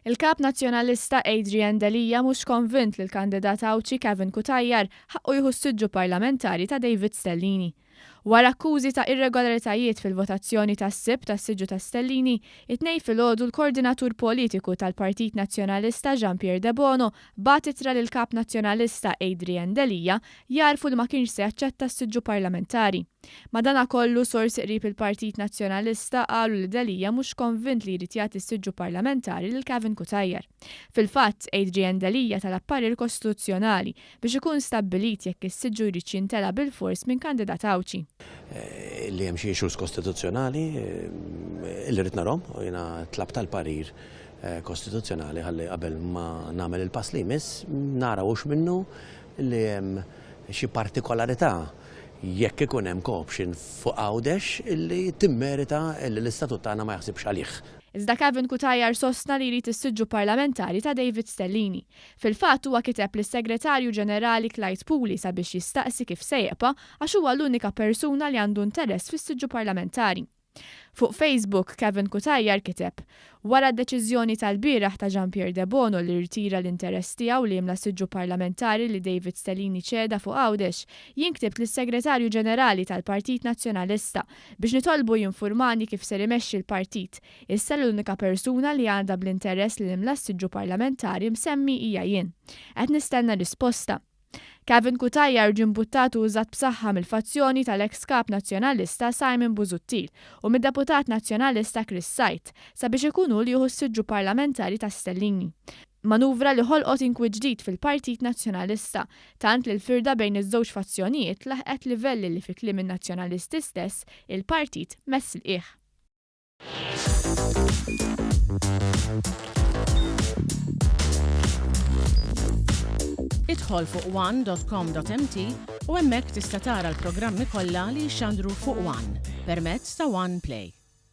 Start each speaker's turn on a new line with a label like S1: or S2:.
S1: Il-kap nazzjonalista Adrian Delija mhux konvint li l-kandidat Awċi Kevin Kutajjar ħaqqu jieħu s-siġġu parlamentari ta' David Stellini. Wara akkużi ta' irregolaritajiet fil-votazzjoni tas-sibt tas-siġġu ta' Stellini, it-tnejn filgħodu l-koordinatur politiku tal-Partit Nazzjonalista Jean-Pierre De Bono bagħat ittra lill-kap nazzjonalista Adrian Delija jarfu li ma kienx se jaċċetta s-siġġu parlamentari. Madankollu sorsi qrib il-Partit Nazzjonalista qalu li Delija mhux konvint li jrid jagħti s-siġġu parlamentari lil Kevin Kutajjar. Fil-fatt, Adrian Delija talab parir kostituzzjonali biex ikun stabbilit jekk is-siġġu jrid jintela bil-fors minn kandidat Awċi.
S2: Li hemm xi issues kostituzzjonali li rrid narhom u jiena tlab tal-parir kostituzzjonali ħalli qabel ma nagħmel il-pass li jmiss nara hux minnu li hemm xi partikolarità jekk ikun hemm co-option fuq Għawdex illi timmerita illi l-istatut tagħna ma jaħsibx għalih.
S1: Iżda Kevin Kutajjar sostna li jrid is-siġġu parlamentari ta' David Stellini. Fil-fatt huwa kiteb lis-Segretarju Ġenerali Clyde Puli sabiex jistaqsi kif se jeqa' għax huwa l-unika persuna li għandu interess fis-siġġu parlamentari. Fuq Facebook, Kevin Kutajjar kiteb: wara d-deċiżjoni tal-bieraħ ta' Jean-Pierre De Bono li rtira l-interess tiegħu li jimla siġġu parlamentari li David Stellini ċeda fuq Għawdex, jien ktibt lis-Segretarju Ġenerali tal-Partit Nazzjonalista biex nitolbu jinfurmani kif ser imexxi l-partit. Issa l-unika persuna li għandha bl-interess li jimla siġġu parlamentari msemmi hija jien. Qed nistenna risposta. Kevin Kutajjar ġimbuttatu użat b'saħħa mill-fazzjoni tal-eks kap nazzjonalista Simon Busuttil u mid-deputat nazzjonalista Chris Sajt sabiex ikunu li jieħu s-siġġu parlamentari ta' Stellini. Manuvra li ħolqot inkwiet ġdid fil-Partit Nazzjonalista, tant li l-firda bejn iż-żewġ fazzjonijiet laħqet livelli li fi kliem in-nazzjonalisti stess il-partit mess il-qiegħ.
S3: Idħol fuq one.com.mt u hemmhekk tista' tara l-programmi kollha li jxandru fuq One permezz ta' One Play.